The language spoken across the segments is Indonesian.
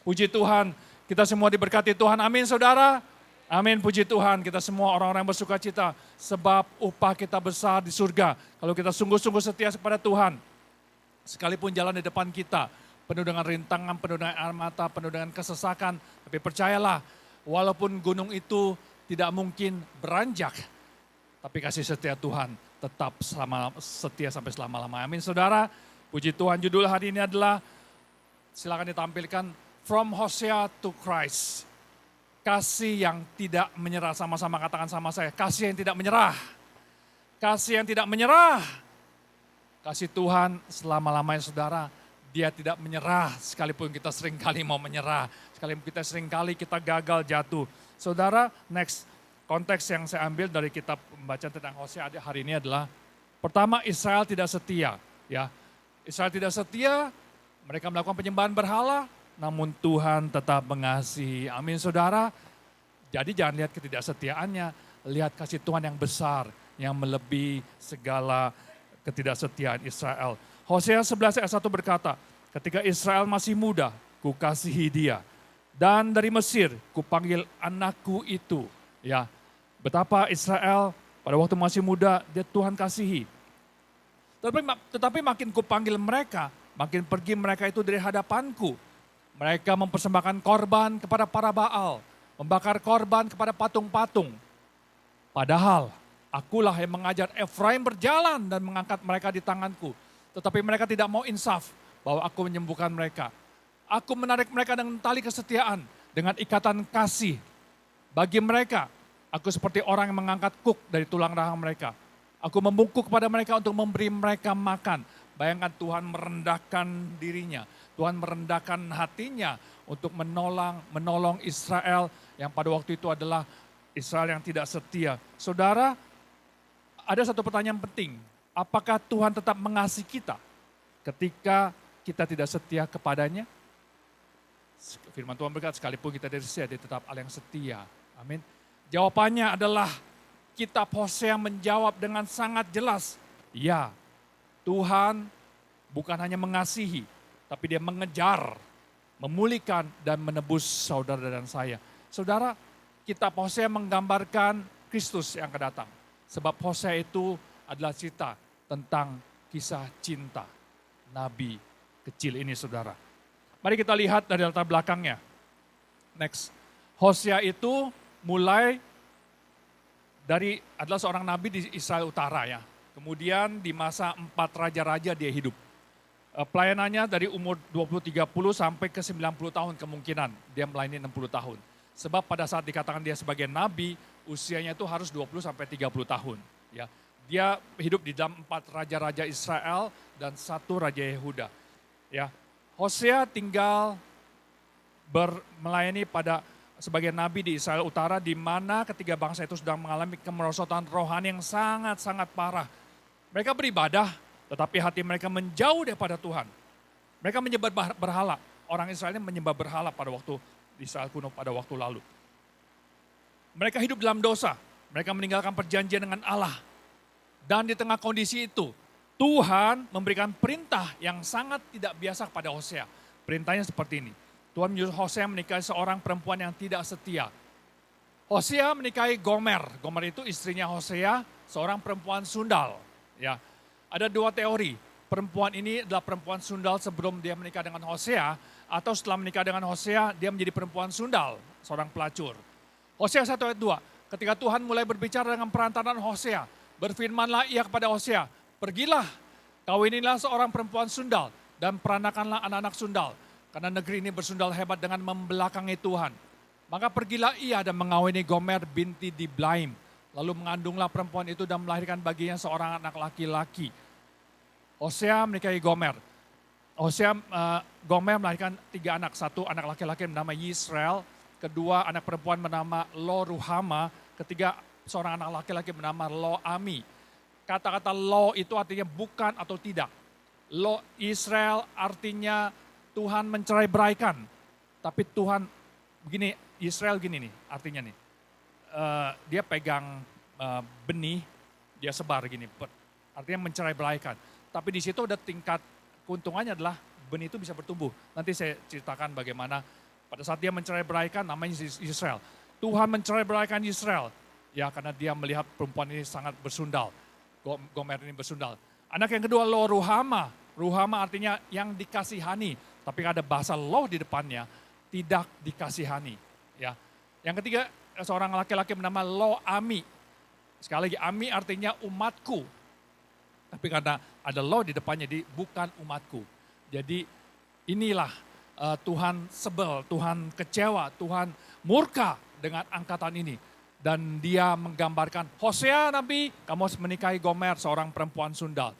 Puji Tuhan, kita semua diberkati Tuhan. Amin saudara. Amin, puji Tuhan. Kita semua orang-orang yang bersuka cita. Sebab upah kita besar di surga. Kalau kita sungguh-sungguh setia kepada Tuhan. Sekalipun jalan di depan kita penuh dengan rintangan, penuh dengan air mata, penuh dengan kesesakan. Tapi percayalah, walaupun gunung itu tidak mungkin beranjak. Tapi kasih setia Tuhan tetap setia sampai selama-lamanya. Amin saudara. Puji Tuhan, judul hari ini adalah, silakan ditampilkan, From Hosea to Christ. Kasih yang tidak menyerah, sama-sama katakan sama saya. Kasih yang tidak menyerah. Kasih yang tidak menyerah. Kasih Tuhan selama-lamanya saudara. Dia tidak menyerah sekalipun kita seringkali mau menyerah. Sekalipun kita seringkali kita gagal jatuh. Saudara, next konteks yang saya ambil dari kitab pembacaan tentang Hosea hari ini adalah, pertama Israel tidak setia. Ya, Israel tidak setia, mereka melakukan penyembahan berhala, namun Tuhan tetap mengasihi. Amin saudara. Jadi jangan lihat ketidaksetiaannya, lihat kasih Tuhan yang besar, yang melebihi segala ketidaksetiaan Israel. Hosea 11 ayat 1 berkata, ketika Israel masih muda, ku kasihi dia. Dan dari Mesir, ku panggil anakku itu. Ya, betapa Israel pada waktu masih muda, dia Tuhan kasihi. Tetapi makin ku panggil mereka, makin pergi mereka itu dari hadapanku. Mereka mempersembahkan korban kepada para Baal, membakar korban kepada patung-patung. Padahal akulah yang mengajar Efraim berjalan dan mengangkat mereka di tanganku. Tetapi mereka tidak mau insaf bahwa aku menyembuhkan mereka. Aku menarik mereka dengan tali kesetiaan, dengan ikatan kasih. Bagi mereka, aku seperti orang yang mengangkat kuk dari tulang rahang mereka. Aku membungkuk kepada mereka untuk memberi mereka makan. Bayangkan Tuhan merendahkan dirinya. Tuhan merendahkan hatinya untuk menolong Israel yang pada waktu itu adalah Israel yang tidak setia. Saudara, ada satu pertanyaan penting. Apakah Tuhan tetap mengasihi kita ketika kita tidak setia kepadanya? Firman Tuhan berkata, sekalipun kita tidak setia, dia tetap Allah yang setia. Amin. Jawabannya adalah kitab Hosea menjawab dengan sangat jelas. Ya, Tuhan bukan hanya mengasihi, tapi dia mengejar, memulihkan, dan menebus saudara dan saya. Saudara, kitab Hosea menggambarkan Kristus yang akan datang. Sebab Hosea itu adalah cerita tentang kisah cinta Nabi kecil ini saudara. Mari kita lihat dari latar belakangnya. Next, Hosea itu mulai dari adalah seorang nabi di Israel Utara ya. Kemudian di masa 4 raja-raja dia hidup. Pelayanannya dari umur 20-30 sampai ke 90 tahun kemungkinan. Dia melayani 60 tahun. Sebab pada saat dikatakan dia sebagai nabi, usianya itu harus 20 sampai 30 tahun. Ya. Dia hidup di dalam 4 raja-raja Israel dan 1 raja Yehuda. Ya. Hosea tinggal melayani sebagai nabi di Israel Utara, di mana ketiga bangsa itu sedang mengalami kemerosotan rohani yang sangat-sangat parah. Mereka beribadah, tetapi hati mereka menjauh daripada Tuhan. Mereka menyembah berhala. Orang Israel ini menyembah berhala pada waktu di Israel kuno pada waktu lalu. Mereka hidup dalam dosa. Mereka meninggalkan perjanjian dengan Allah. Dan di tengah kondisi itu, Tuhan memberikan perintah yang sangat tidak biasa kepada Hosea. Perintahnya seperti ini. Tuhan menyuruh Hosea menikahi seorang perempuan yang tidak setia. Hosea menikahi Gomer. Gomer itu istrinya Hosea, seorang perempuan sundal. Ya, ada 2 teori. Perempuan ini adalah perempuan sundal sebelum dia menikah dengan Hosea, atau setelah menikah dengan Hosea dia menjadi perempuan sundal, seorang pelacur. Hosea 1 ayat 2, ketika Tuhan mulai berbicara dengan perantaraan Hosea, berfirmanlah ia kepada Hosea, pergilah, kawinilah seorang perempuan sundal dan peranakanlah anak-anak sundal. Karena negeri ini bersundal hebat dengan membelakangi Tuhan. Maka pergilah ia dan mengawini Gomer binti Diblaim. Lalu mengandunglah perempuan itu dan melahirkan baginya seorang anak laki-laki. Hosea menikahi Gomer. Gomer melahirkan 3 anak. 1 anak laki-laki bernama Yisrael. 2 anak perempuan bernama Lo-Ruhama. 3 seorang anak laki-laki bernama Lo-Ami. Kata-kata Lo itu artinya bukan atau tidak. Lo Israel artinya Tuhan mencerai beraikan. Tapi Tuhan begini, Israel gini nih artinya nih. Dia pegang benih, dia sebar gini. Artinya mencerai beraikan. Tapi di situ ada tingkat keuntungannya adalah benih itu bisa bertumbuh. Nanti saya ceritakan bagaimana Pada saat dia mencerai-beraikan namanya Israel. Tuhan mencerai-beraikan Israel. Ya karena dia melihat perempuan ini sangat bersundal. Gomer ini bersundal. Anak yang kedua Lo-Ruhama. Ruhama artinya yang dikasihani. Tapi ada bahasa loh di depannya. Tidak dikasihani. Ya. Yang ketiga seorang laki-laki bernama Lo-Ami. Sekali lagi Ami artinya umatku. Tapi karena ada lo di depannya, jadi bukan umatku. Jadi inilah Tuhan sebel, Tuhan kecewa, Tuhan murka dengan angkatan ini. Dan dia menggambarkan, Hosea Nabi, kamu harus menikahi Gomer, seorang perempuan sundal.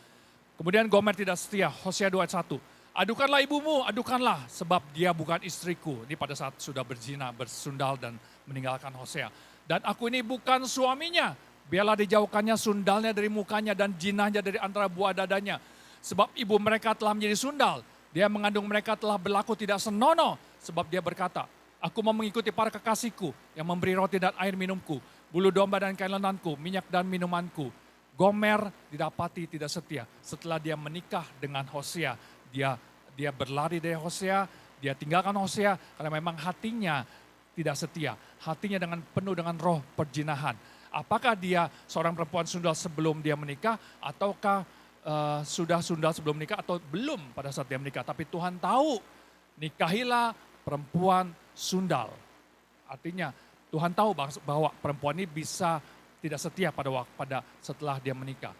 Kemudian Gomer tidak setia, Hosea 2 ayat 1. Adukanlah ibumu, adukanlah, sebab dia bukan istriku. Ini pada saat sudah berzina, bersundal dan meninggalkan Hosea. Dan aku ini bukan suaminya. Biarlah dijauhkannya sundalnya dari mukanya dan jinahnya dari antara buah dadanya. Sebab ibu mereka telah menjadi sundal. Dia mengandung mereka telah berlaku tidak senonoh. Sebab dia berkata, aku mau mengikuti para kekasihku yang memberi roti dan air minumku. Bulu domba dan kain lenanku, minyak dan minumanku. Gomer didapati tidak setia. Setelah dia menikah dengan Hosea, dia berlari dari Hosea, dia tinggalkan Hosea karena memang hatinya tidak setia. Hatinya penuh dengan roh perjinahan. Apakah dia seorang perempuan sundal sebelum dia menikah ataukah sudah sundal sebelum menikah atau belum pada saat dia menikah. Tapi Tuhan tahu, nikahilah perempuan sundal. Artinya Tuhan tahu bahwa perempuan ini bisa tidak setia pada setelah dia menikah.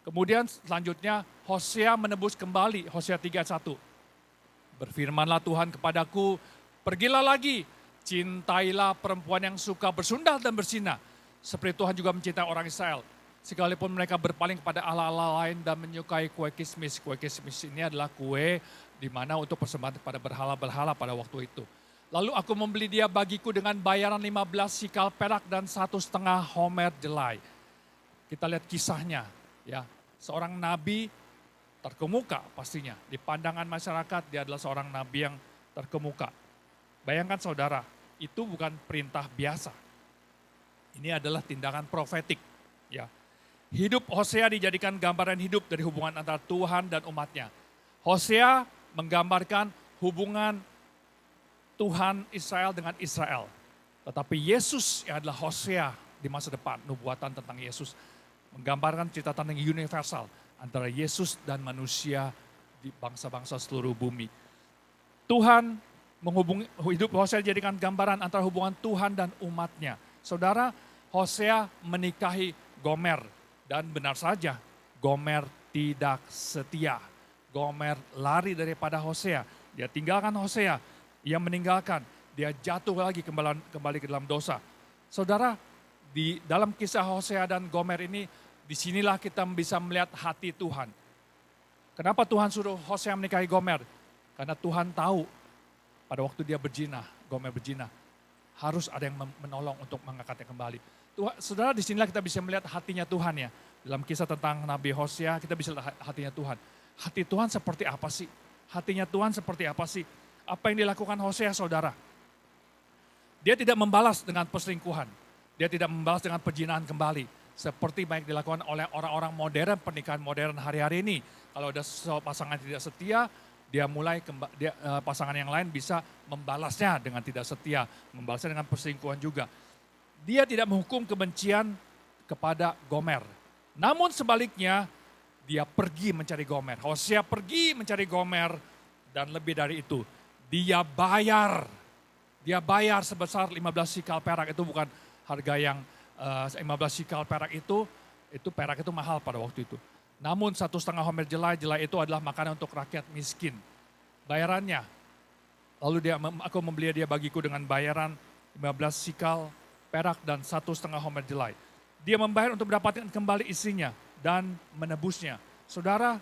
Kemudian selanjutnya Hosea menebus kembali, Hosea 3 ayat 1. Berfirmanlah Tuhan kepadaku, pergilah lagi, cintailah perempuan yang suka bersundal dan berzina. Seperti Tuhan juga mencintai orang Israel. Sekalipun mereka berpaling kepada allah-allah lain dan menyukai kue kismis. Kue kismis ini adalah kue di mana untuk persembahan kepada berhala-berhala pada waktu itu. Lalu aku membeli dia bagiku dengan bayaran 15 sikal perak dan 1,5 homer jelai. Kita lihat kisahnya. Ya, seorang nabi terkemuka pastinya. Di pandangan masyarakat dia adalah seorang nabi yang terkemuka. Bayangkan saudara, itu bukan perintah biasa. Ini adalah tindakan profetik. Ya. Hidup Hosea dijadikan gambaran hidup dari hubungan antara Tuhan dan umatnya. Hosea menggambarkan hubungan Tuhan Israel dengan Israel. Tetapi Yesus yang adalah Hosea di masa depan, nubuatan tentang Yesus. Menggambarkan cerita tentang universal antara Yesus dan manusia di bangsa-bangsa seluruh bumi. Tuhan hidup Hosea dijadikan gambaran antara hubungan Tuhan dan umatnya. Saudara, Hosea menikahi Gomer dan benar saja Gomer tidak setia. Gomer lari daripada Hosea. Dia tinggalkan Hosea, ia meninggalkan, dia jatuh lagi kembali ke dalam dosa. Saudara, di dalam kisah Hosea dan Gomer ini, disinilah kita bisa melihat hati Tuhan. Kenapa Tuhan suruh Hosea menikahi Gomer? Karena Tuhan tahu pada waktu dia Gomer berzina, harus ada yang menolong untuk mengangkatnya kembali. Saudara, disinilah kita bisa melihat hatinya Tuhan ya. Dalam kisah tentang Nabi Hosea, kita bisa lihat hatinya Tuhan. Hati Tuhan seperti apa sih? Hatinya Tuhan seperti apa sih? Apa yang dilakukan Hosea, saudara? Dia tidak membalas dengan perselingkuhan. Dia tidak membalas dengan perzinahan kembali. Seperti banyak dilakukan oleh orang-orang modern, pernikahan modern hari-hari ini. Kalau ada pasangan tidak setia, pasangan yang lain bisa membalasnya dengan tidak setia, membalasnya dengan perselingkuhan juga. Dia tidak menghukum kebencian kepada Gomer. Namun sebaliknya, dia pergi mencari Gomer. Hosea pergi mencari Gomer dan lebih dari itu, dia bayar sebesar 15 sikal perak. Itu bukan harga yang 15 sikal perak itu perak itu mahal pada waktu itu. Namun 1,5 homer jelai itu adalah makanan untuk rakyat miskin. Bayarannya, lalu aku membeli dia bagiku dengan bayaran 15 sikal perak dan 1,5 homer jelai. Dia membayar untuk mendapatkan kembali istrinya dan menebusnya. Saudara,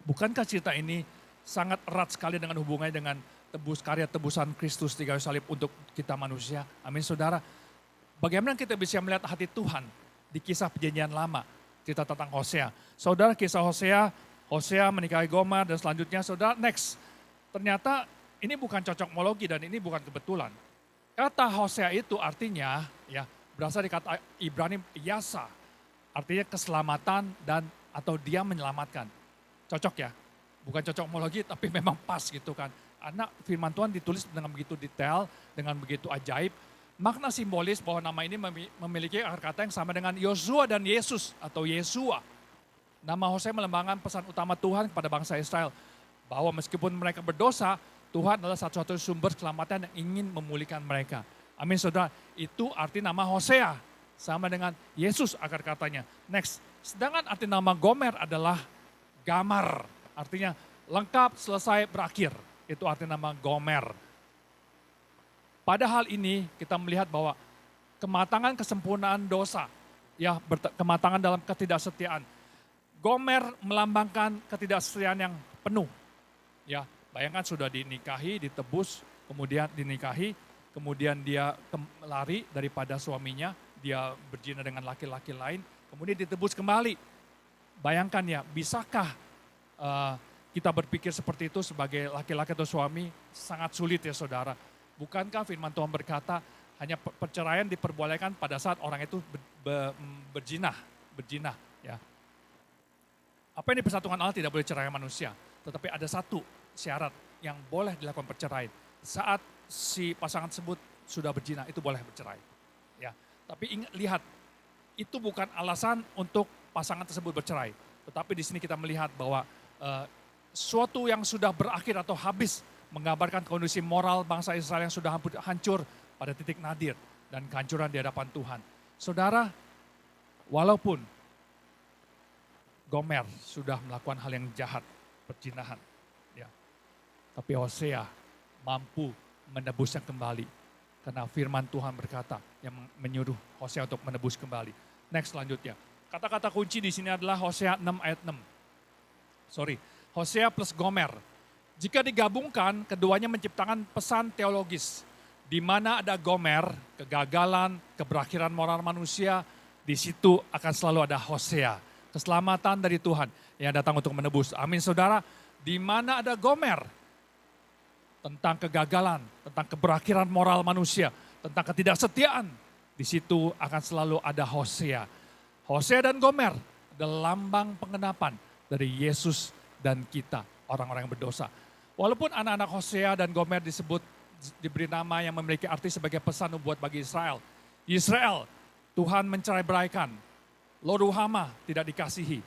bukankah cerita ini sangat erat sekali dengan hubungannya dengan karya tebusan Kristus di kayu salib untuk kita manusia? Amin saudara. Bagaimana kita bisa melihat hati Tuhan di kisah perjanjian lama, cerita tentang Hosea. Saudara, kisah Hosea menikahi Gomer dan selanjutnya saudara next. Ternyata ini bukan cocokmologi dan ini bukan kebetulan. Kata Hosea itu artinya ya berasal dari kata Ibrani yasa. Artinya keselamatan dan atau dia menyelamatkan. Cocok ya? Bukan cocokmologi tapi memang pas gitu kan. Anak firman Tuhan ditulis dengan begitu detail, dengan begitu ajaib. Makna simbolis bahwa nama ini memiliki akar kata yang sama dengan Yosua dan Yesus atau Yesua. Nama Hosea melambangkan pesan utama Tuhan kepada bangsa Israel. Bahwa meskipun mereka berdosa, Tuhan adalah satu-satunya sumber keselamatan yang ingin memulihkan mereka. Amin saudara, itu arti nama Hosea. Sama dengan Yesus akar katanya. Next, sedangkan arti nama Gomer adalah gamar. Artinya lengkap, selesai, berakhir. Itu arti nama Gomer. Pada hal ini kita melihat bahwa kematangan kesempurnaan dosa. Ya, kematangan dalam ketidaksetiaan. Gomer melambangkan ketidaksetiaan yang penuh. Ya, bayangkan sudah dinikahi, ditebus, kemudian dinikahi, kemudian dia lari daripada suaminya, dia berzina dengan laki-laki lain, kemudian ditebus kembali. Bayangkan ya, bisakah kita berpikir seperti itu sebagai laki-laki atau suami? Sangat sulit ya saudara. Bukankah firman Tuhan berkata hanya perceraian diperbolehkan pada saat orang itu berzina ya. Apa yang dipersatukan Allah tidak boleh cerai manusia, tetapi ada satu syarat yang boleh dilakukan perceraian. Saat si pasangan tersebut sudah berzina, itu boleh bercerai. Ya, tapi lihat, itu bukan alasan untuk pasangan tersebut bercerai. Tetapi di sini kita melihat bahwa suatu yang sudah berakhir atau habis menggambarkan kondisi moral bangsa Israel yang sudah hancur pada titik nadir dan kehancuran di hadapan Tuhan. Saudara, walaupun Gomer sudah melakukan hal yang jahat, perzinahan, ya, tapi Hosea mampu menebusnya kembali. Karena firman Tuhan berkata yang menyuruh Hosea untuk menebus kembali. Next selanjutnya. Kata-kata kunci di sini adalah Hosea 6 ayat 6. Hosea plus Gomer. Jika digabungkan, keduanya menciptakan pesan teologis. Di mana ada Gomer, kegagalan, keberakhiran moral manusia, di situ akan selalu ada Hosea. Keselamatan dari Tuhan yang datang untuk menebus. Amin saudara. Di mana ada Gomer, tentang kegagalan, tentang keberakhiran moral manusia, tentang ketidaksetiaan. Di situ akan selalu ada Hosea. Hosea dan Gomer adalah lambang pengenapan dari Yesus dan kita, orang-orang yang berdosa. Walaupun anak-anak Hosea dan Gomer diberi nama yang memiliki arti sebagai pesan nubuat bagi Israel. Israel, Tuhan mencerai-beraikan. Lo Ruhama tidak dikasihi,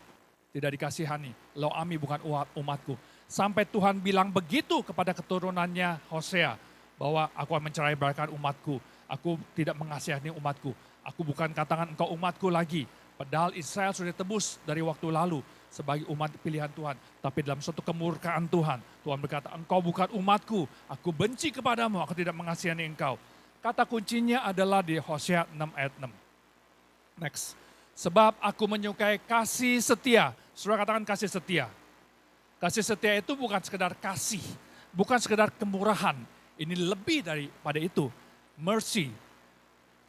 tidak dikasihani. Lo Ami bukan umatku. Sampai Tuhan bilang begitu kepada keturunannya Hosea, bahwa aku akan mencerai-beraikan umatku, aku tidak mengasihani umatku, aku bukan katakan engkau umatku lagi. Padahal Israel sudah tebus dari waktu lalu sebagai umat pilihan Tuhan. Tapi dalam suatu kemurkaan Tuhan, Tuhan berkata engkau bukan umatku, aku benci kepadamu, aku tidak mengasihani engkau. Kata kuncinya adalah di Hosea 6 ayat 6. Next, sebab aku menyukai kasih setia. Saudara katakan kasih setia. Kasih setia itu bukan sekedar kasih, bukan sekedar kemurahan. Ini lebih daripada itu. Mercy,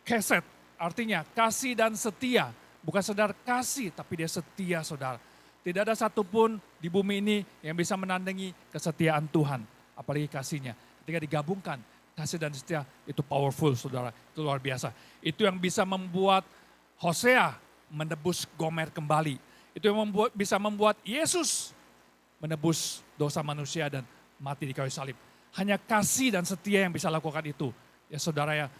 keset, artinya kasih dan setia. Bukan sekedar kasih, tapi dia setia saudara. Tidak ada satupun di bumi ini yang bisa menandingi kesetiaan Tuhan. Apalagi kasihnya. Ketika digabungkan, kasih dan setia itu powerful saudara. Itu luar biasa. Itu yang bisa membuat Hosea menebus Gomer kembali. Itu yang bisa membuat Yesus menebus dosa manusia dan mati di kayu salib. Hanya kasih dan setia yang bisa lakukan itu. Ya saudara ya.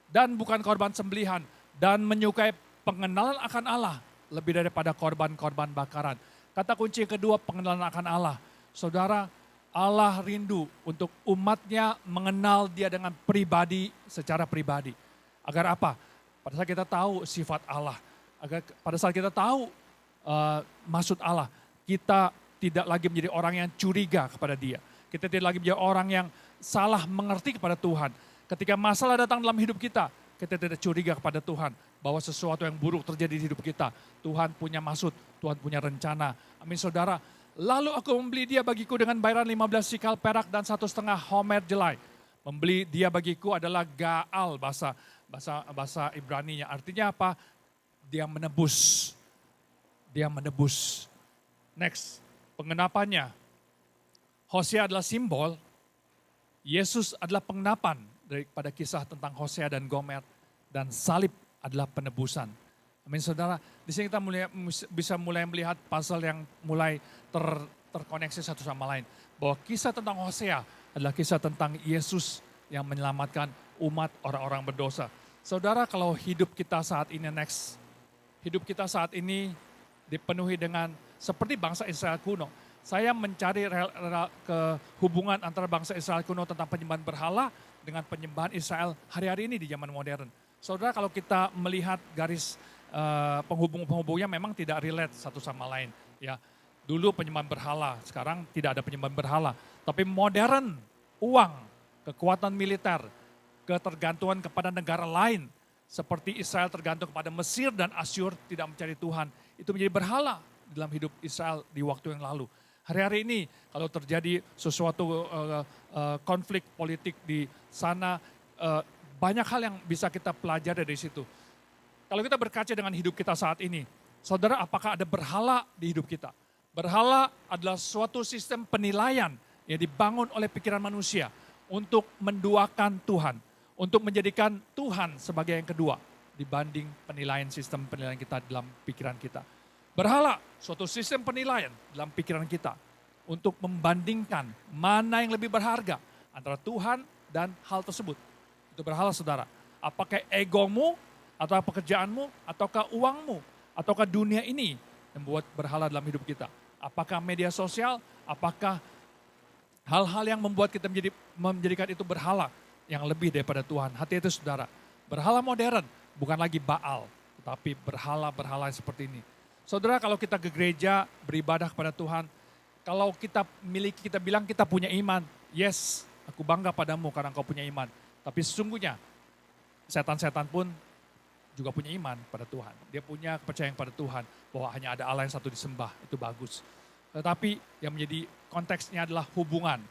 Dan bukan korban sembelihan. Dan menyukai pengenalan akan Allah. Lebih daripada korban-korban bakaran. Kata kunci yang kedua, pengenalan akan Allah. Saudara, Allah rindu untuk umatnya mengenal dia dengan pribadi, secara pribadi. Agar apa? Pada saat kita tahu sifat Allah. Agar pada saat kita tahu maksud Allah. Kita tidak lagi menjadi orang yang curiga kepada dia. Kita tidak lagi menjadi orang yang salah mengerti kepada Tuhan. Ketika masalah datang dalam hidup kita tidak curiga kepada Tuhan. Bahwa sesuatu yang buruk terjadi di hidup kita. Tuhan punya maksud, Tuhan punya rencana. Amin saudara. Lalu aku membeli dia bagiku dengan bayaran 15 sikal perak dan 1,5 homer jelai. Membeli dia bagiku adalah Gaal, bahasa Ibraninya. Artinya apa? Dia menebus. Dia menebus. Next. Pengenapannya, Hosea adalah simbol, Yesus adalah pengenapan daripada kisah tentang Hosea dan Gomer, dan salib adalah penebusan. Amin saudara, di sini kita bisa mulai melihat puzzle yang mulai terkoneksi satu sama lain. Bahwa kisah tentang Hosea adalah kisah tentang Yesus yang menyelamatkan umat orang-orang berdosa. Saudara, kalau hidup kita saat ini hidup kita saat ini dipenuhi dengan seperti bangsa Israel kuno. Saya mencari hubungan antara bangsa Israel kuno tentang penyembahan berhala dengan penyembahan Israel hari-hari ini di zaman modern. Saudara, kalau kita melihat garis penghubung-penghubungnya memang tidak relate satu sama lain. Ya, dulu penyembahan berhala, sekarang tidak ada penyembahan berhala. Tapi modern, uang, kekuatan militer, ketergantungan kepada negara lain, seperti Israel tergantung kepada Mesir dan Asyur tidak mencari Tuhan, itu menjadi berhala dalam hidup Israel di waktu yang lalu. Hari-hari ini kalau terjadi sesuatu konflik politik di sana, banyak hal yang bisa kita pelajari dari situ. Kalau kita berkaca dengan hidup kita saat ini, saudara, apakah ada berhala di hidup kita? Berhala adalah suatu sistem penilaian yang dibangun oleh pikiran manusia untuk menduakan Tuhan, untuk menjadikan Tuhan sebagai yang kedua dibanding penilaian sistem penilaian kita dalam pikiran kita. Berhala, suatu sistem penilaian dalam pikiran kita untuk membandingkan mana yang lebih berharga antara Tuhan dan hal tersebut. Itu berhala, saudara. Apakah egomu, atau pekerjaanmu, ataukah uangmu, ataukah dunia ini yang membuat berhala dalam hidup kita? Apakah media sosial, apakah hal-hal yang membuat kita menjadikan itu berhala yang lebih daripada Tuhan? Hati-hati, saudara. Berhala modern bukan lagi Baal, tetapi berhala-berhala seperti ini. Saudara, kalau kita ke gereja beribadah kepada Tuhan, kalau kita bilang kita punya iman, yes, aku bangga padamu karena engkau punya iman. Tapi sesungguhnya setan-setan pun juga punya iman pada Tuhan. Dia punya kepercayaan pada Tuhan bahwa hanya ada Allah yang satu disembah, itu bagus. Tetapi yang menjadi konteksnya adalah hubungan.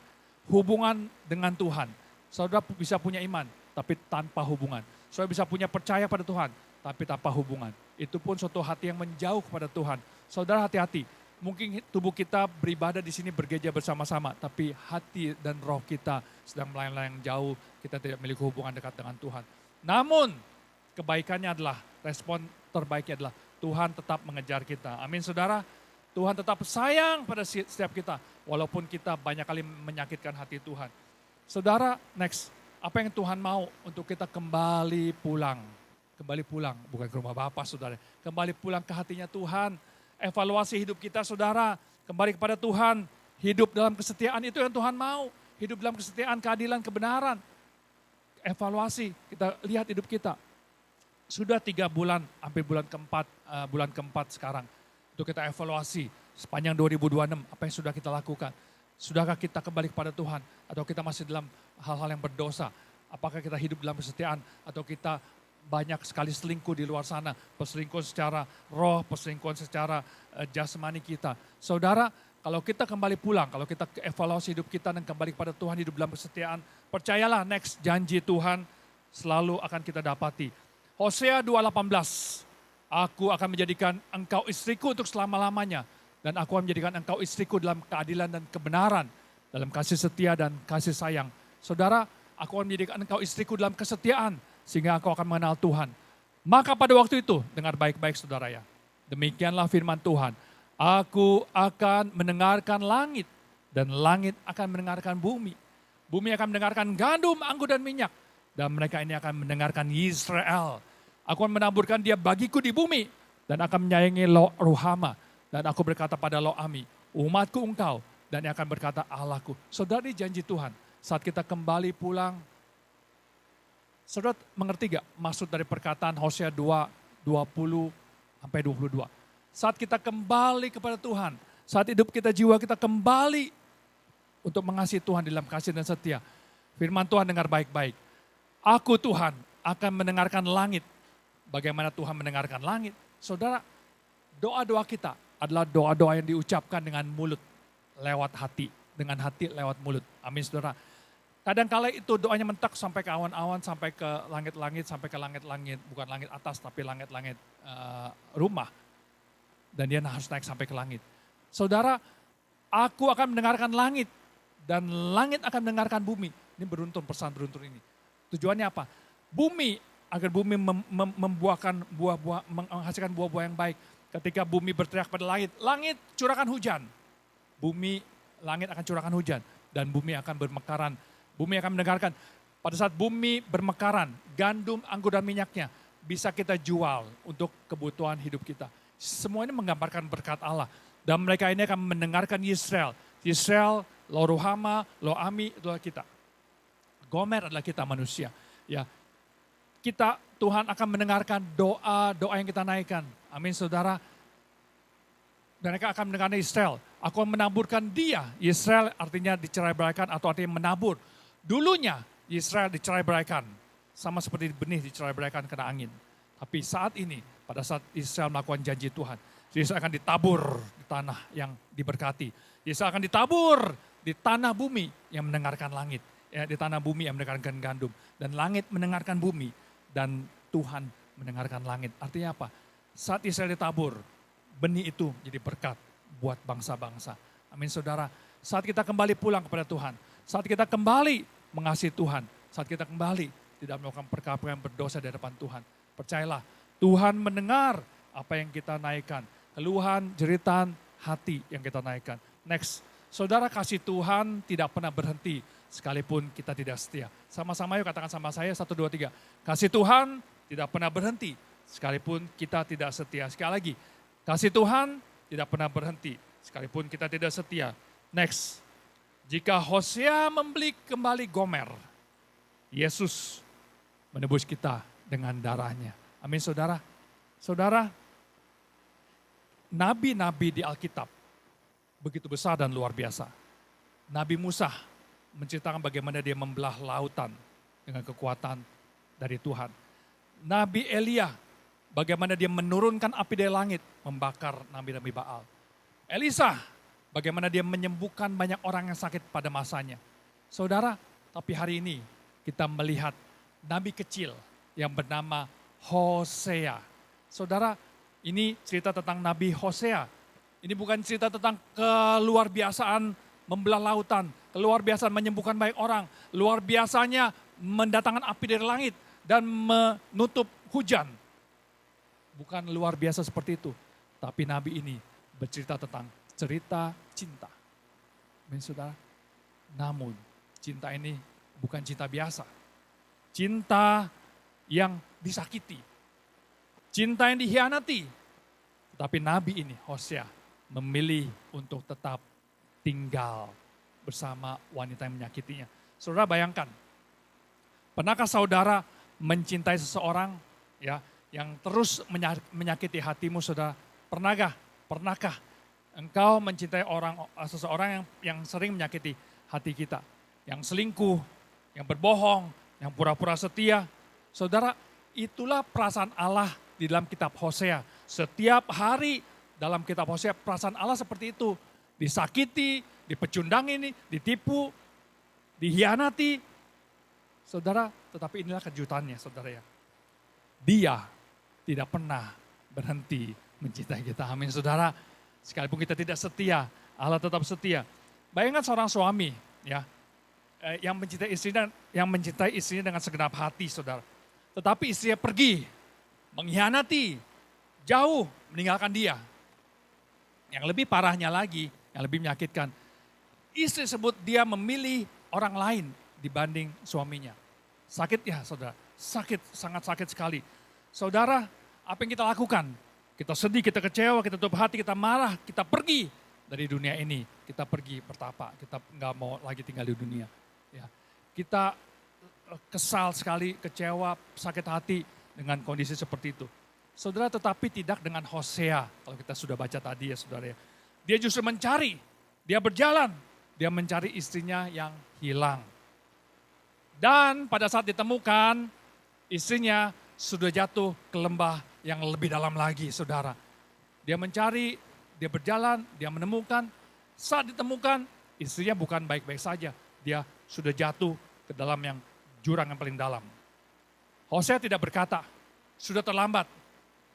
Hubungan dengan Tuhan. Saudara bisa punya iman, tapi tanpa hubungan. Saudara bisa punya percaya pada Tuhan, tapi tanpa hubungan. Itu pun suatu hati yang menjauh kepada Tuhan. Saudara, hati-hati. Mungkin tubuh kita beribadah di sini bergereja bersama-sama, tapi hati dan roh kita sedang melayang-layang jauh. Kita tidak memiliki hubungan dekat dengan Tuhan. Namun, kebaikannya adalah, respon terbaiknya adalah Tuhan tetap mengejar kita. Amin, saudara. Tuhan tetap sayang pada setiap kita, walaupun kita banyak kali menyakitkan hati Tuhan. Saudara, next, apa yang Tuhan mau untuk kita kembali pulang? Kembali pulang, bukan ke rumah Bapa, saudara. Kembali pulang ke hatinya Tuhan. Evaluasi hidup kita, saudara. Kembali kepada Tuhan. Hidup dalam kesetiaan, itu yang Tuhan mau. Hidup dalam kesetiaan, keadilan, kebenaran. Evaluasi, kita lihat hidup kita. Sudah 3 bulan, hampir bulan keempat sekarang. Untuk kita evaluasi sepanjang 2026, apa yang sudah kita lakukan. Sudahkah kita kembali kepada Tuhan? Atau kita masih dalam hal-hal yang berdosa? Apakah kita hidup dalam kesetiaan? Atau kita banyak sekali selingkuh di luar sana? Perselingkuhan secara roh, perselingkuhan secara jasmani kita. Saudara, kalau kita kembali pulang, kalau kita evaluasi hidup kita dan kembali kepada Tuhan, hidup dalam kesetiaan, percayalah next janji Tuhan selalu akan kita dapati. Hosea 2:18, aku akan menjadikan engkau istriku untuk selama-lamanya. Dan aku akan menjadikan engkau istriku dalam keadilan dan kebenaran. Dalam kasih setia dan kasih sayang. Saudara, aku akan menjadikan engkau istriku dalam kesetiaan. Sehingga engkau akan mengenal Tuhan. Maka pada waktu itu, dengar baik-baik saudara ya. Demikianlah firman Tuhan. Aku akan mendengarkan langit. Dan langit akan mendengarkan bumi. Bumi akan mendengarkan gandum, anggur dan minyak. Dan mereka ini akan mendengarkan Israel. Aku akan menaburkan dia bagiku di bumi. Dan akan menyayangi Ruhama. Dan aku berkata pada Lo-ami, umatku engkau. Dan dia akan berkata Allahku. Saudara, ini janji Tuhan. Saat kita kembali pulang. Saudara mengerti gak maksud dari perkataan Hosea 2:20-22. Saat kita kembali kepada Tuhan. Saat hidup kita, jiwa kita kembali untuk mengasihi Tuhan dalam kasih dan setia. Firman Tuhan dengar baik-baik. Aku Tuhan akan mendengarkan langit. Bagaimana Tuhan mendengarkan langit? Saudara, doa-doa kita adalah doa-doa yang diucapkan dengan mulut lewat hati. Dengan hati lewat mulut. Amin, saudara. Kadang-kala itu doanya mentak sampai ke awan-awan, sampai ke langit-langit, sampai ke langit-langit. Bukan langit atas, tapi langit-langit rumah. Dan dia harus naik sampai ke langit. Saudara, aku akan mendengarkan langit. Dan langit akan mendengarkan bumi. Ini beruntun, pesan beruntun ini. Tujuannya apa? Bumi, agar bumi membuahkan buah-buah, menghasilkan buah-buah yang baik. Ketika bumi berteriak pada langit, langit curahkan hujan. Bumi, langit akan curahkan hujan. dan bumi akan bermekaran. Bumi akan mendengarkan. Pada saat bumi bermekaran, gandum, anggur dan minyaknya bisa kita jual untuk kebutuhan hidup kita. Semua ini menggambarkan berkat Allah. Dan mereka ini akan mendengarkan Yisrael. Yisrael, Lo Ruhama, Lo Ami adalah kita. Gomer adalah kita manusia. Ya, kita Tuhan akan mendengarkan doa yang kita naikkan. Amin saudara. Dan mereka akan mendengarkan Israel. Aku akan menaburkan dia. Israel artinya dicerai-beraikan atau artinya menabur. Dulunya Israel dicerai-beraikan. Sama seperti benih dicerai-beraikan kena angin. Tapi saat ini, pada saat Israel melakukan janji Tuhan, Israel akan ditabur di tanah yang diberkati. Israel akan ditabur di tanah bumi yang mendengarkan langit. Ya, di tanah bumi yang mendengarkan gandum. Dan langit mendengarkan bumi. Dan Tuhan mendengarkan langit. Artinya apa? Saat Israel ditabur, benih itu jadi berkat buat bangsa-bangsa. Amin saudara. Saat kita kembali pulang kepada Tuhan. Saat kita kembali mengasihi Tuhan. Saat kita kembali tidak melakukan perkara-perkara yang berdosa di hadapan Tuhan. Percayalah, Tuhan mendengar apa yang kita naikkan. Keluhan, jeritan, hati yang kita naikkan. Next, saudara kasih Tuhan tidak pernah berhenti sekalipun kita tidak setia. Sama-sama yuk katakan sama saya, 1, 2, 3. Kasih Tuhan tidak pernah berhenti sekalipun kita tidak setia. Sekali lagi, kasih Tuhan tidak pernah berhenti sekalipun kita tidak setia. Next, jika Hosea membeli kembali Gomer, Yesus menebus kita dengan darahnya. Amin saudara. Saudara, nabi-nabi di Alkitab begitu besar dan luar biasa. Nabi Musa menceritakan bagaimana dia membelah lautan dengan kekuatan dari Tuhan. Nabi Elia, bagaimana dia menurunkan api dari langit, membakar nabi-nabi Baal. Elisa, bagaimana dia menyembuhkan banyak orang yang sakit pada masanya. Saudara, tapi hari ini kita melihat nabi kecil yang bernama Hosea. Saudara, ini cerita tentang Nabi Hosea. Ini bukan cerita tentang keluar biasaan membelah lautan, keluar biasaan menyembuhkan banyak orang, luar biasanya mendatangkan api dari langit dan menutup hujan. Bukan luar biasa seperti itu, tapi nabi ini bercerita tentang cerita cinta. Amin saudara. Namun cinta ini bukan cinta biasa. Cinta yang disakiti. Cinta yang dikhianati. Tetapi nabi ini, Hosea, memilih untuk tetap tinggal bersama wanita yang menyakitinya. Saudara bayangkan, pernahkah saudara mencintai seseorang ya yang terus menyakiti hatimu saudara? Pernahkah engkau mencintai seseorang yang sering menyakiti hati kita? Yang selingkuh, yang berbohong, yang pura-pura setia. Saudara, itulah perasaan Allah di dalam kitab Hosea. Setiap hari dalam kitab Hosea perasaan Allah seperti itu. Disakiti, dipecundangi, ditipu, dihianati. Saudara, tetapi inilah kejutannya saudara ya. Dia tidak pernah berhenti mencintai kita. Amin saudara. Sekalipun kita tidak setia, Allah tetap setia. Bayangkan seorang suami ya yang mencintai istrinya dengan segenap hati saudara. Tetapi istrinya pergi, mengkhianati, jauh meninggalkan dia. Yang lebih parahnya lagi, yang lebih menyakitkan, istri sebut dia memilih orang lain dibanding suaminya. Sakit ya saudara, sakit, sangat sakit sekali. Saudara, apa yang kita lakukan? Kita sedih, kita kecewa, kita tutup hati, kita marah, kita pergi dari dunia ini. Kita pergi bertapa, kita nggak mau lagi tinggal di dunia. Ya. Kita kesal sekali, kecewa, sakit hati dengan kondisi seperti itu. Saudara, tetapi tidak dengan Hosea, kalau kita sudah baca tadi ya saudara ya. Dia justru mencari, dia berjalan, dia mencari istrinya yang hilang. Dan pada saat ditemukan, istrinya sudah jatuh ke lembah yang lebih dalam lagi saudara. Dia mencari, dia berjalan, dia menemukan. Saat ditemukan, istrinya bukan baik-baik saja. Dia sudah jatuh ke dalam yang jurang yang paling dalam. Hosea tidak berkata, sudah terlambat,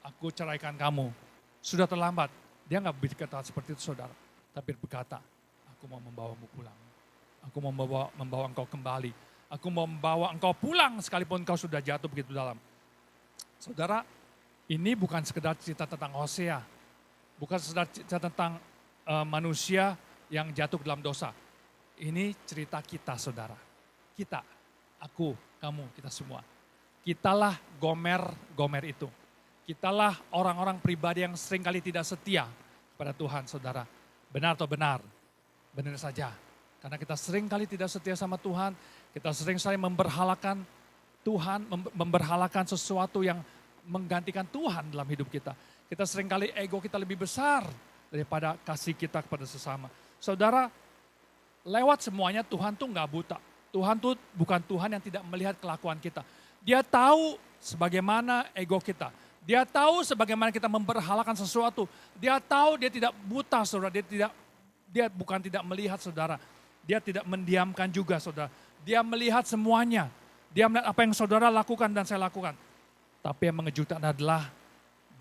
aku ceraikan kamu. Sudah terlambat. Dia nggak berkata seperti itu saudara. Tapi berkata, aku mau membawamu pulang. Aku mau membawa engkau kembali. Aku mau membawa engkau pulang sekalipun engkau sudah jatuh begitu dalam. Saudara, ini bukan sekedar cerita tentang Hosea. Bukan sekedar cerita tentang manusia yang jatuh ke dalam dosa. Ini cerita kita saudara. Kita, aku, kamu, kita semua. Kitalah Gomer itu. Kitalah orang-orang pribadi yang seringkali tidak setia kepada Tuhan saudara. Benar atau benar? Benar saja. Karena kita seringkali tidak setia sama Tuhan. Kita seringkali memberhalakan Tuhan, memberhalakan sesuatu yang menggantikan Tuhan dalam hidup kita. Kita seringkali ego kita lebih besar daripada kasih kita kepada sesama. Saudara, lewat semuanya Tuhan tuh nggak buta. Tuhan tuh bukan Tuhan yang tidak melihat kelakuan kita. Dia tahu sebagaimana ego kita. Dia tahu sebagaimana kita memberhalakan sesuatu. Dia tahu dia tidak buta saudara. Dia bukan tidak melihat saudara. Dia tidak mendiamkan juga saudara. Dia melihat semuanya. Dia melihat apa yang saudara lakukan dan saya lakukan. Tapi yang mengejutkan adalah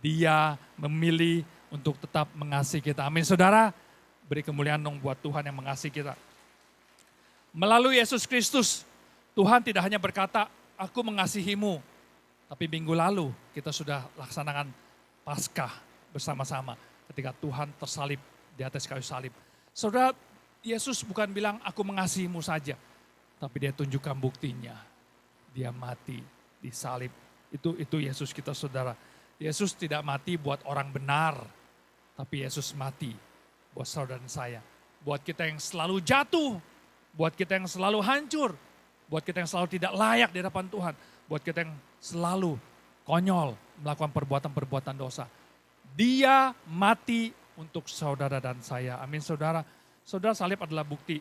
dia memilih untuk tetap mengasihi kita. Amin saudara. Beri kemuliaan dong buat Tuhan yang mengasihi kita. Melalui Yesus Kristus, Tuhan tidak hanya berkata, aku mengasihimu. Tapi minggu lalu kita sudah laksanakan Paskah bersama-sama ketika Tuhan tersalib di atas kayu salib. Saudara, Yesus bukan bilang aku mengasihimu saja. Tapi dia tunjukkan buktinya. Dia mati, disalib. Itu Yesus kita saudara. Yesus tidak mati buat orang benar. Tapi Yesus mati buat saudara dan saya. Buat kita yang selalu jatuh. Buat kita yang selalu hancur. Buat kita yang selalu tidak layak di hadapan Tuhan. Buat kita yang selalu konyol melakukan perbuatan-perbuatan dosa. Dia mati untuk saudara dan saya. Amin saudara. Saudara, salib adalah bukti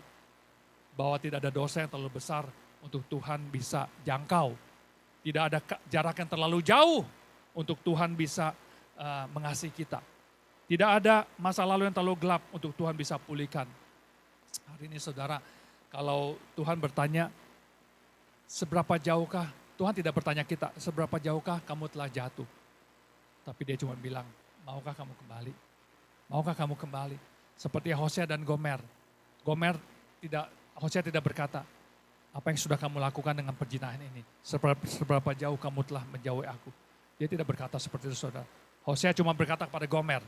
bahwa tidak ada dosa yang terlalu besar untuk Tuhan bisa jangkau. Tidak ada jarak yang terlalu jauh untuk Tuhan bisa mengasihi kita. Tidak ada masa lalu yang terlalu gelap untuk Tuhan bisa pulihkan. Hari ini saudara, kalau Tuhan bertanya, seberapa jauhkah, Tuhan tidak bertanya kita, seberapa jauhkah kamu telah jatuh. Tapi dia cuma bilang, maukah kamu kembali? Maukah kamu kembali? Seperti Hosea dan Gomer. Hosea tidak berkata, apa yang sudah kamu lakukan dengan perzinahan ini? Seberapa jauh kamu telah menjauhi aku? Dia tidak berkata seperti itu saudara. Hosea cuma berkata kepada Gomer,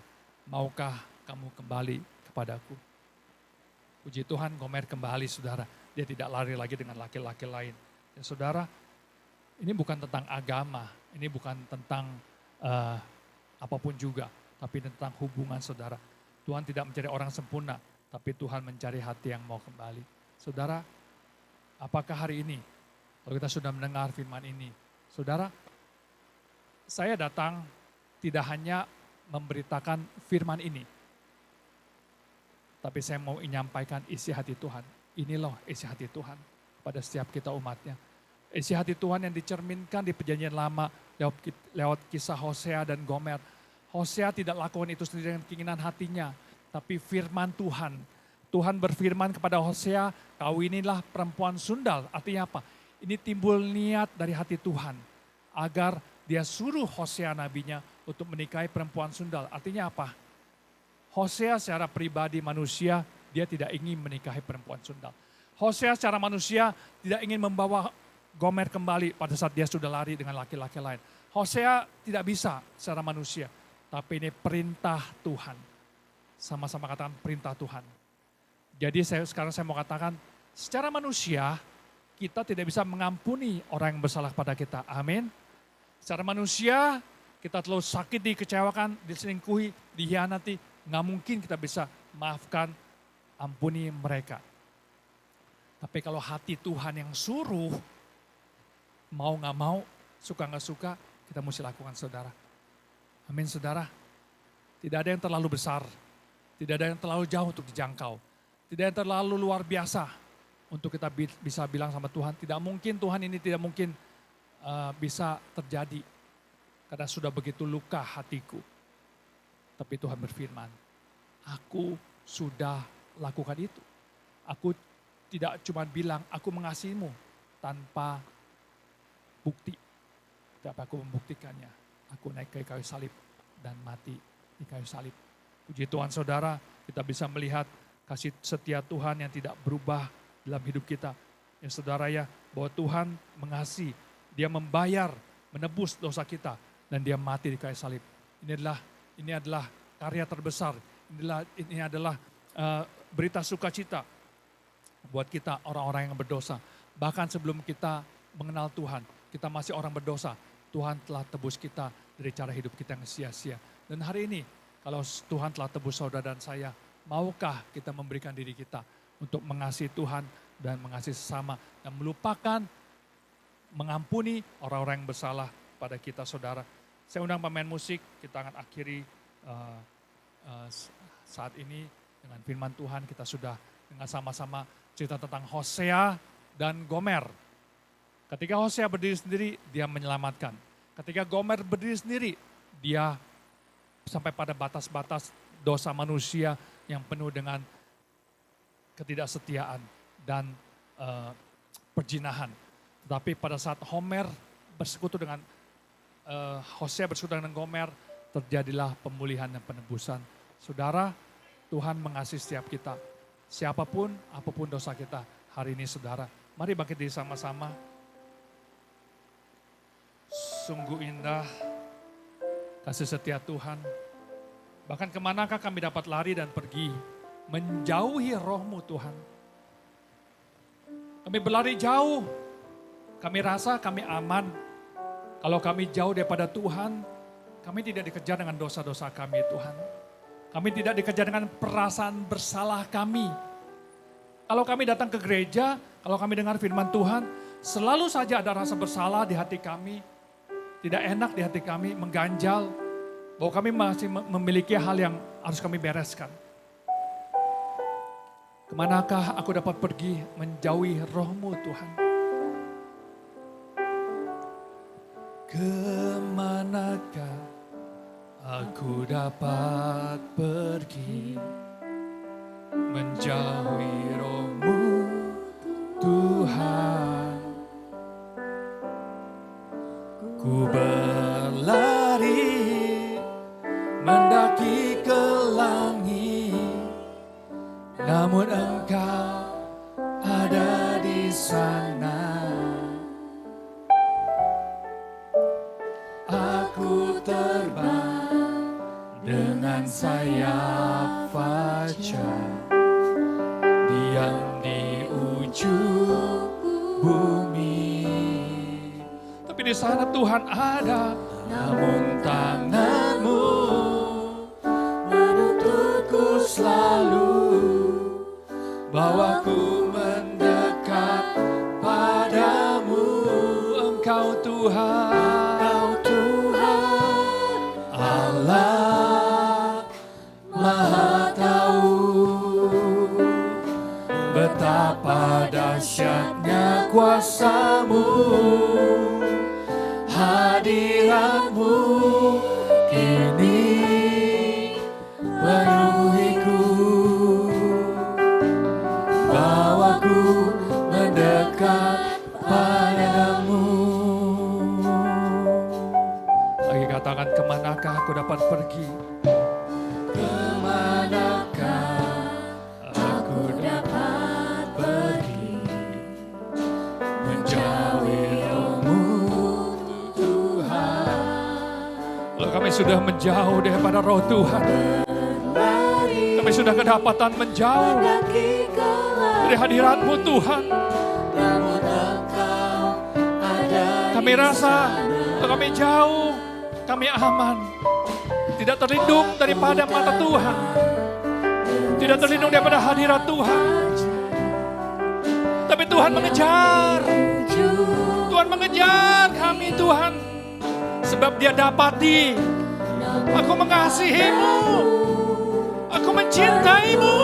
maukah kamu kembali kepadaku? Puji Tuhan, Gomer kembali saudara. Dia tidak lari lagi dengan laki-laki lain. Ya saudara, ini bukan tentang agama, ini bukan tentang apapun juga. Tapi tentang hubungan saudara. Tuhan tidak mencari orang sempurna, tapi Tuhan mencari hati yang mau kembali. Saudara, apakah hari ini, kalau kita sudah mendengar firman ini, saudara, saya datang tidak hanya memberitakan firman ini, tapi saya mau menyampaikan isi hati Tuhan. Ini loh isi hati Tuhan pada setiap kita umatnya. Isi hati Tuhan yang dicerminkan di perjanjian lama lewat kisah Hosea dan Gomer. Hosea tidak lakukan itu sendiri dengan keinginan hatinya, tapi firman Tuhan. Tuhan berfirman kepada Hosea, kawinilah perempuan sundal. Artinya apa? Ini timbul niat dari hati Tuhan, agar dia suruh Hosea nabinya untuk menikahi perempuan sundal. Artinya apa? Hosea secara pribadi manusia, dia tidak ingin menikahi perempuan sundal. Hosea secara manusia tidak ingin membawa Gomer kembali pada saat dia sudah lari dengan laki-laki lain. Hosea tidak bisa secara manusia. Tapi ini perintah Tuhan. Sama-sama katakan perintah Tuhan. Jadi sekarang saya mau katakan, secara manusia kita tidak bisa mengampuni orang yang bersalah kepada kita. Amin. Secara manusia kita terlalu sakit, dikecewakan, diselingkuhi, dihianati. Nggak mungkin kita bisa maafkan, ampuni mereka. Tapi kalau hati Tuhan yang suruh, mau nggak mau, suka nggak suka, kita mesti lakukan saudara. Amin saudara. Tidak ada yang terlalu besar. Tidak ada yang terlalu jauh untuk dijangkau. Tidak ada yang terlalu luar biasa untuk kita bisa bilang sama Tuhan. Tidak mungkin Tuhan ini tidak mungkin bisa terjadi. Karena sudah begitu luka hatiku. Tapi Tuhan berfirman, aku sudah lakukan itu. Aku tidak cuma bilang aku mengasihimu tanpa bukti. Tapi aku membuktikannya. Aku naik ke kayu salib dan mati di kayu salib. Puji Tuhan saudara, kita bisa melihat kasih setia Tuhan yang tidak berubah dalam hidup kita. Ya saudara ya, bahwa Tuhan mengasihi, dia membayar, menebus dosa kita, dan dia mati di kayu salib. Ini adalah karya terbesar, ini adalah berita sukacita buat kita orang-orang yang berdosa. Bahkan sebelum kita mengenal Tuhan, kita masih orang berdosa. Tuhan telah tebus kita dari cara hidup kita yang sia-sia. Dan hari ini, kalau Tuhan telah tebus saudara dan saya, maukah kita memberikan diri kita untuk mengasihi Tuhan dan mengasihi sesama dan melupakan, mengampuni orang-orang yang bersalah pada kita, saudara. Saya undang pemain musik, kita akan akhiri saat ini dengan firman Tuhan. Kita sudah dengan sama-sama cerita tentang Hosea dan Gomer. Ketika Hosea berdiri sendiri, dia menyelamatkan. Ketika Gomer berdiri sendiri, dia sampai pada batas-batas dosa manusia yang penuh dengan ketidaksetiaan dan perjinahan. Tetapi pada saat Hosea bersekutu dengan Gomer, terjadilah pemulihan dan penebusan. Saudara, Tuhan mengasihi setiap kita. Siapapun, apapun dosa kita hari ini, saudara. Mari bangkit diri sama-sama. Sungguh indah kasih setia Tuhan. Bahkan kemanakah kami dapat lari dan pergi, menjauhi roh-Mu Tuhan. Kami berlari jauh, kami rasa kami aman. Kalau kami jauh daripada Tuhan, kami tidak dikejar dengan dosa-dosa kami Tuhan. Kami tidak dikejar dengan perasaan bersalah kami. Kalau kami datang ke gereja, kalau kami dengar firman Tuhan, selalu saja ada rasa bersalah di hati kami. Tidak enak di hati kami, mengganjal. Bahwa kami masih memiliki hal yang harus kami bereskan. Kemanakah aku dapat pergi menjauhi roh-Mu Tuhan? Kemanakah aku dapat pergi menjauhi roh-Mu Tuhan? Ku berlari mendaki ke langit, namun Engkau ada di sana. Aku terbang dengan sayap fajar, diam di ujung bumi. Tapi di sana Tuhan ada, namun tangan-Mu menutupku selalu, bawaku mendekat padamu. Engkau Tuhan, Allah Maha Tahu, betapa dahsyatnya kuasa-Mu, hadirat-Mu kini penuhiku, bawaku mendekat padamu. Lagi katakan, kemanakah aku dapat pergi? Kemanakah aku dapat pergi menjauhi roh-Mu Tuhan? Kalau kami sudah menjauh daripada roh Tuhan, kami sudah kedapatan menjauh dari hadirat-Mu Tuhan. Kami rasa kalau kami jauh, kami aman. Tidak terlindung daripada mata Tuhan. Tidak terlindung daripada hadirat Tuhan. Tapi Tuhan mengejar. Tuhan mengejar kami Tuhan. Sebab Dia dapati, aku mengasihi-Mu. Aku mencintai-Mu.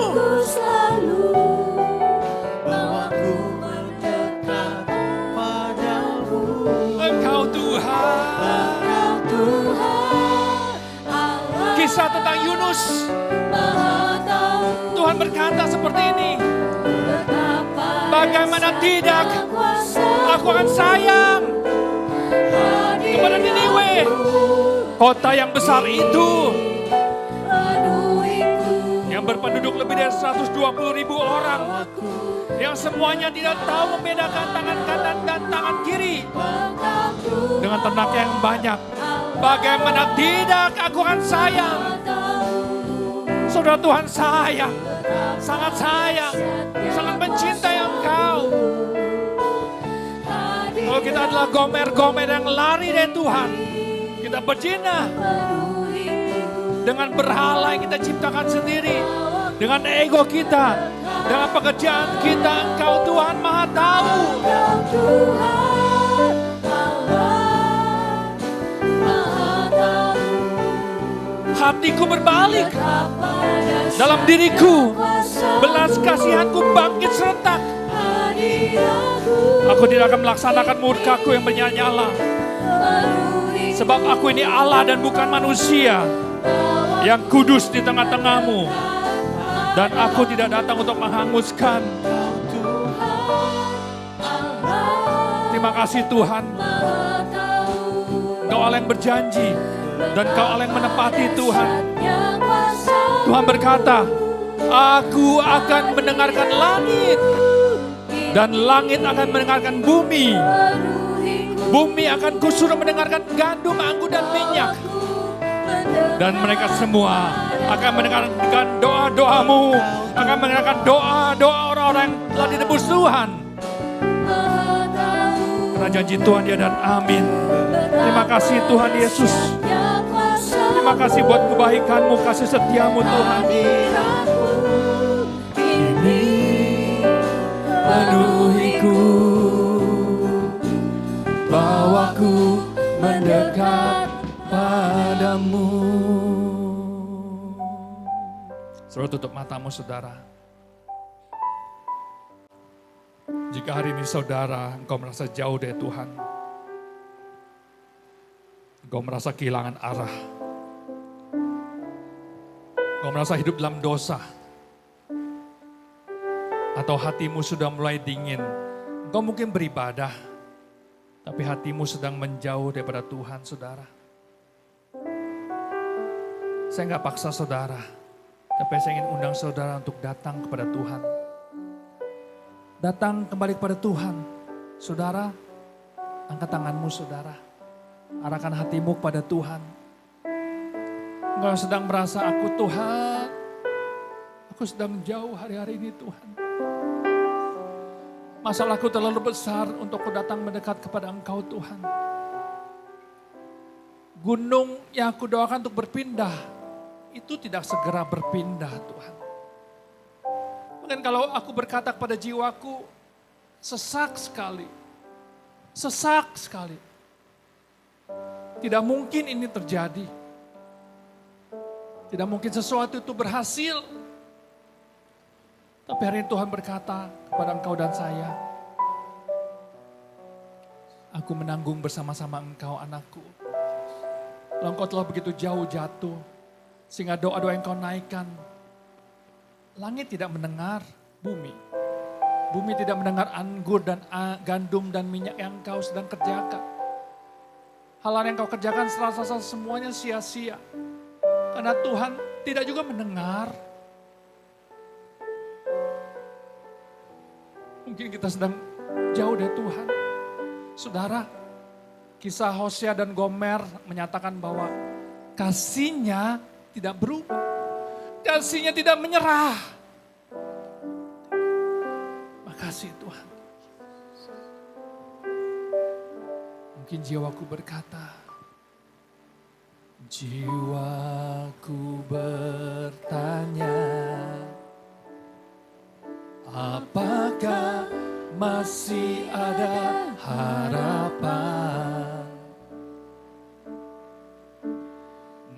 Engkau Tuhan. Kisah tentang Yunus. Tuhan berkata seperti ini. Bagaimana tidak, aku akan sayang kepada Niniwe, kota yang besar itu, yang berpenduduk lebih dari 120.000 orang, yang semuanya tidak tahu membedakan tangan kanan dan tangan kiri, dengan ternak yang banyak. Bagaimana tidak, aku akan sayang. Saudara, Tuhan sayang. sangat sayang, sangat mencintai Engkau. Kalau kita adalah gomer-gomer yang lari dari Tuhan, kita berzina dengan berhala yang kita ciptakan sendiri, dengan ego kita, dengan pekerjaan kita. Engkau Tuhan Maha Tahu. Hatiku berbalik, dalam diriku belas kasihanku bangkit serentak. Aku tidak akan melaksanakan murkaku yang menyala-nyala, sebab aku ini Allah dan bukan manusia, yang kudus di tengah-tengahmu, dan aku tidak datang untuk menghanguskan. Terima kasih Tuhan, Engkau Allah yang berjanji, dan Kau Allah yang menepati Tuhan. Tuhan berkata, aku akan mendengarkan langit, dan langit akan mendengarkan bumi. Bumi akan kusuruh mendengarkan gandum, anggur, dan minyak. Dan mereka semua akan mendengarkan doa-doamu, akan mendengarkan doa-doa orang-orang yang telah ditebus Tuhan. Karena janji Tuhan ya dan amin. Terima kasih Tuhan Yesus. Terima kasih buat kebaikan-Mu, kasih setia-Mu Tuhan. Ini penuhiku, bawaku mendekat padamu. Saudara, tutup matamu saudara. Jika hari ini saudara, engkau merasa jauh dari Tuhan, engkau merasa kehilangan arah, engkau merasa hidup dalam dosa, atau hatimu sudah mulai dingin, engkau mungkin beribadah, tapi hatimu sedang menjauh daripada Tuhan, saudara. Saya nggak paksa saudara, tapi saya ingin undang saudara untuk datang kepada Tuhan. Datang kembali kepada Tuhan. Saudara, angkat tanganmu saudara. Arahkan hatimu kepada Tuhan. Engkau sedang merasa, aku sedang jauh hari-hari ini Tuhan. Masalahku terlalu besar untuk aku datang mendekat kepada Engkau Tuhan. Gunung yang aku doakan untuk berpindah, itu tidak segera berpindah Tuhan. Mungkin kalau aku berkata kepada jiwaku, sesak sekali. Sesak sekali. Tidak mungkin ini terjadi. Tidak mungkin sesuatu itu berhasil. Tapi hari ini Tuhan berkata kepada engkau dan saya, aku menanggung bersama-sama engkau anakku. Kalau engkau telah begitu jauh jatuh, sehingga doa-doa yang kau naikkan, langit tidak mendengar bumi. Bumi tidak mendengar anggur dan gandum dan minyak yang kau sedang kerjakan. Hal yang kau kerjakan serasa semuanya sia-sia. Karena Tuhan tidak juga mendengar. Mungkin kita sedang jauh dari Tuhan. Saudara, kisah Hosea dan Gomer menyatakan bahwa kasihnya tidak berubah. Kasihnya tidak menyerah. Makasih Tuhan. Mungkin jiwaku berkata, jiwaku bertanya, apakah masih ada harapan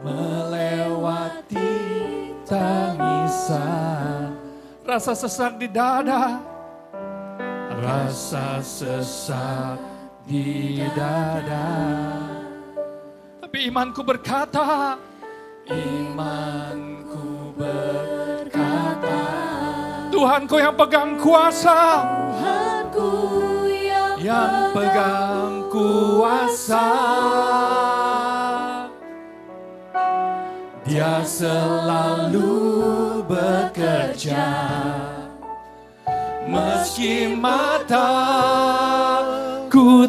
melewati tangisan, rasa sesak di dada, rasa sesak di dada. Tapi imanku berkata, Tuhanku yang pegang kuasa, Tuhanku yang pegang kuasa. Dia selalu bekerja, meski mataku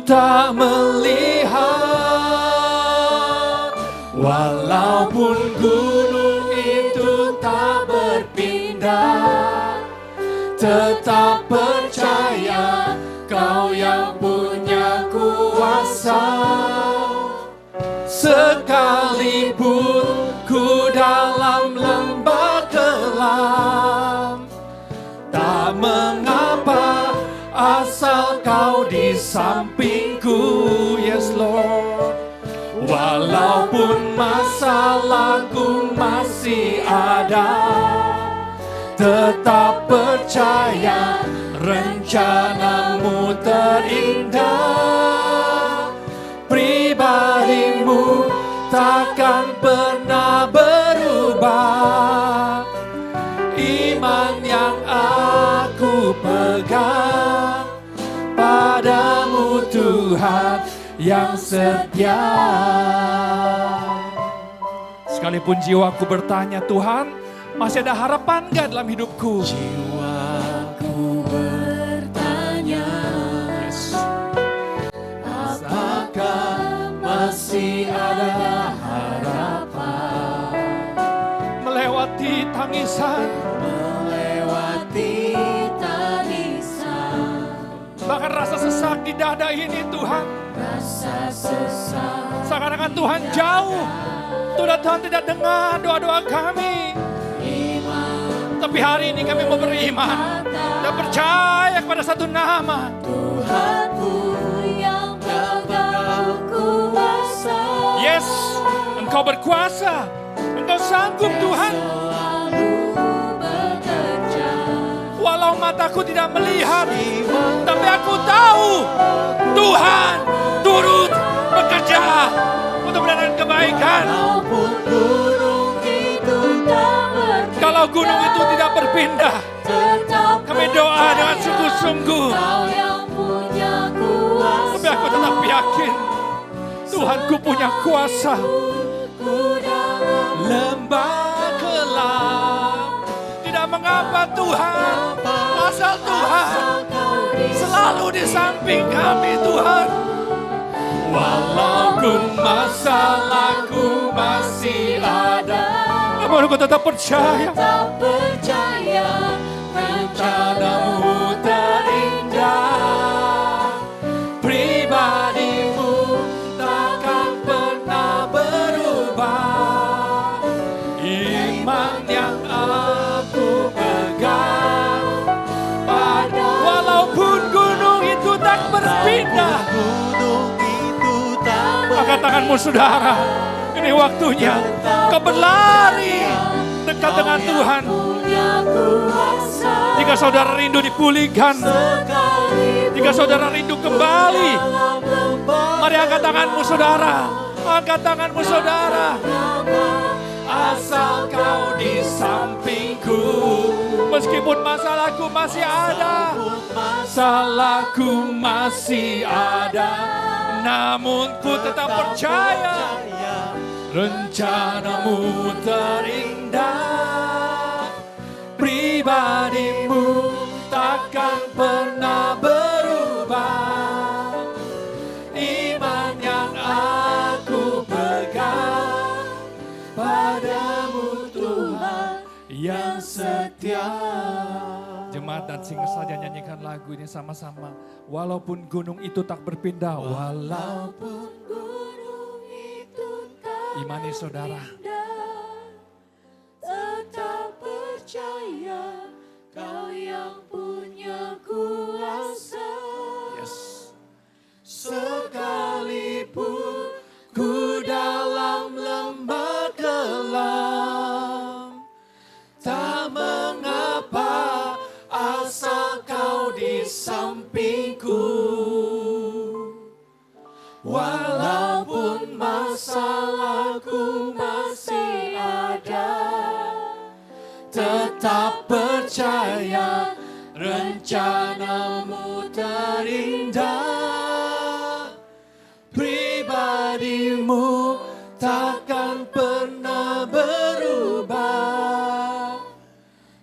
tak melihat, walaupun gunung itu tak berpindah. tetap percaya Kau yang punya kuasa. Sekalipun ku dalam lembah kelam, tak mengapa asal Kau di sampingku. Yes Lord. Walaupun masalahku masih ada, tetap percaya rencanamu terindah. Pribadimu takkan pernah berubah. Iman yang aku pegang padamu Tuhan yang setia. Sekalipun jiwaku bertanya, Tuhan, masih ada harapan gak dalam hidupku? Jiwaku bertanya, yes. Apakah masih ada harapan? Melewati tangisan, bahkan rasa sesak di dada ini Tuhan. Seakan-akan Tuhan jauh. Tuhan tidak dengar doa-doa kami. Tapi hari ini kami mau beriman dan percaya kepada satu nama, Tuhanku yang berkuasa. Yes, Engkau berkuasa. Engkau sanggup Tuhan. Walau mataku tidak melihat, tapi aku tahu Tuhan turut bekerja untuk mendatangkan kebaikan. Kalau gunung itu tidak berpindah, kami doa dengan sungguh-sungguh. Tapi aku tetap yakin Tuhanku punya kuasa. Lembah kelam, tidak mengapa Tuhan, asal Tuhan selalu di samping kami Tuhan. Walaupun masalahku masih ada, namun aku tetap percaya rencanamu terindah. Pribadimu takkan pernah berubah. Iman yang aku pegang walaupun gunung itu tak berpindah. Angkat tanganmu saudara, ini waktunya kau berlari dekat dengan Tuhan. Jika saudara rindu dipulihkan, jika saudara rindu kembali, mari angkat tanganmu saudara, angkat tanganmu saudara. Asal Kau di sampingku, meskipun masalahku masih ada, masalahku masih ada, namun ku tetap percaya rencanamu terindah. Pribadimu takkan pernah berubah. Iman yang aku pegang padamu Tuhan yang setia. Jemaat dan singa saja nyanyikan lagu ini sama-sama. Walaupun gunung itu tak berpindah, walaupun gunung itu tak imani saudara, tetap percaya Kau yang punya kuasa. Yes. Sekalipun ku dalam lembah kelam, tak mengapa asal Kau di sampingku. Walaupun masalahku masih ada, tetap percaya rencanamu terindah. Pribadimu takkan pernah berubah.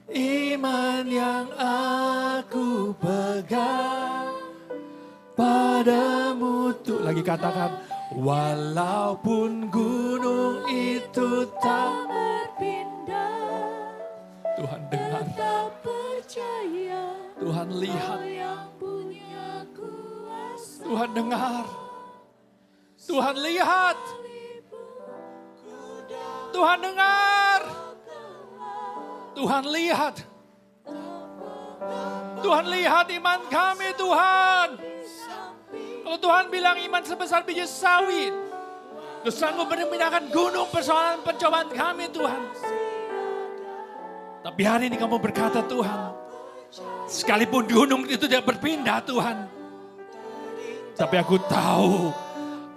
Iman yang aku pegang padamu tuh. Lagi katakan, walaupun gunung itu tak berpindah, Tuhan dengar Tuhan lihat, Tuhan dengar, Tuhan lihat, Tuhan dengar, Tuhan lihat, Tuhan lihat iman kami Tuhan. Kalau Tuhan bilang iman sebesar biji sawit, Tuhan sanggup memindahkan gunung persoalan pencobaan kami Tuhan. Tapi hari ini kamu berkata Tuhan, sekalipun gunung itu tidak berpindah Tuhan. Tapi aku tahu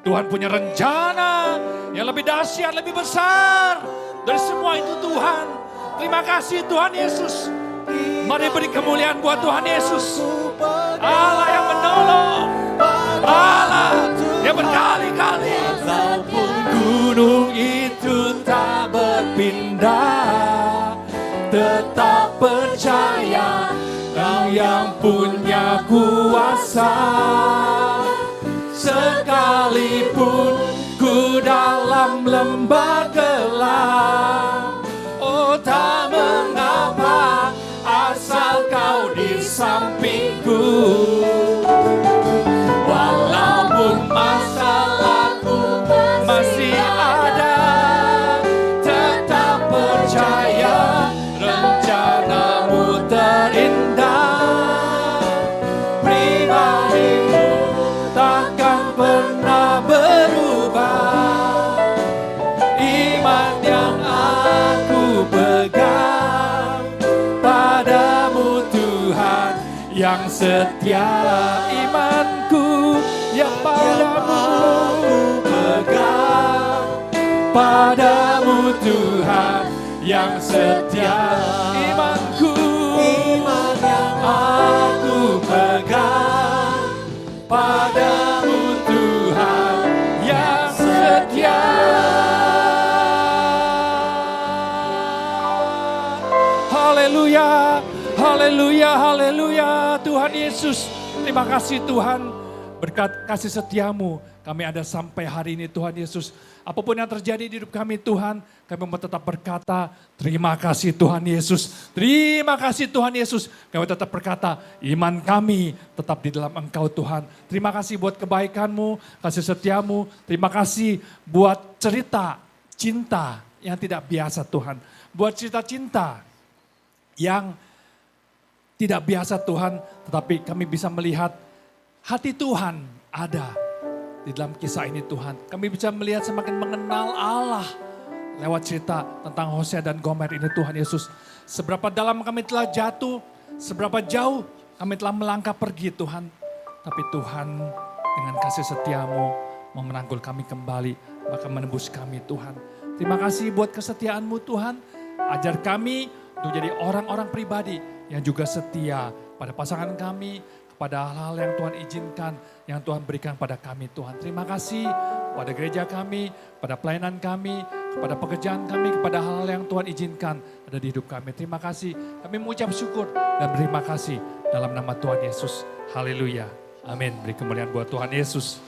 Tuhan punya rencana yang lebih dahsyat, lebih besar dari semua itu Tuhan. Terima kasih Tuhan Yesus. Mari beri kemuliaan buat Tuhan Yesus. Allah yang menolong. Allah yang berkali-kali. Walaupun gunung itu tak berpindah, tetap percaya Kau yang punya kuasa. Sekalipun ku dalam lembah gelap, oh tak mengapa, asal Kau di sampingku. Walaupun masalahku masih ada, tetap percaya rencanamu terindah. Pribadimu takkan pernah berubah. Iman yang aku pegang padamu Tuhan yang setia. Imanku yang padamu pegang padamu Tuhan yang setia. Imanku, iman yang aku pegang padamu Tuhan yang setia. Haleluya, haleluya, haleluya. Tuhan Yesus, terima kasih Tuhan. Berkat kasih setiamu kami ada sampai hari ini Tuhan Yesus. Apapun yang terjadi di hidup kami Tuhan, kami mau tetap berkata, terima kasih Tuhan Yesus. Terima kasih Tuhan Yesus. Kami tetap berkata, iman kami tetap di dalam Engkau Tuhan. Terima kasih buat kebaikan-Mu, kasih setiamu. Terima kasih buat cerita cinta yang tidak biasa Tuhan. Buat cerita cinta yang tidak biasa Tuhan, tetapi kami bisa melihat hati Tuhan ada di dalam kisah ini Tuhan. Kami bisa melihat semakin mengenal Allah lewat cerita tentang Hosea dan Gomer ini Tuhan Yesus. Seberapa dalam kami telah jatuh, seberapa jauh kami telah melangkah pergi Tuhan. Tapi Tuhan dengan kasih setiamu mau merangkul kami kembali, bahkan menembus kami Tuhan. Terima kasih buat kesetiaanmu Tuhan. Ajar kami untuk jadi orang-orang pribadi yang juga setia pada pasangan kami, pada hal-hal yang Tuhan izinkan, yang Tuhan berikan pada kami Tuhan. Terima kasih pada gereja kami, pada pelayanan kami, kepada pekerjaan kami, kepada hal-hal yang Tuhan izinkan ada di hidup kami. Terima kasih, kami mengucap syukur dan berterima kasih dalam nama Tuhan Yesus. Haleluya, amin. Beri kemuliaan buat Tuhan Yesus.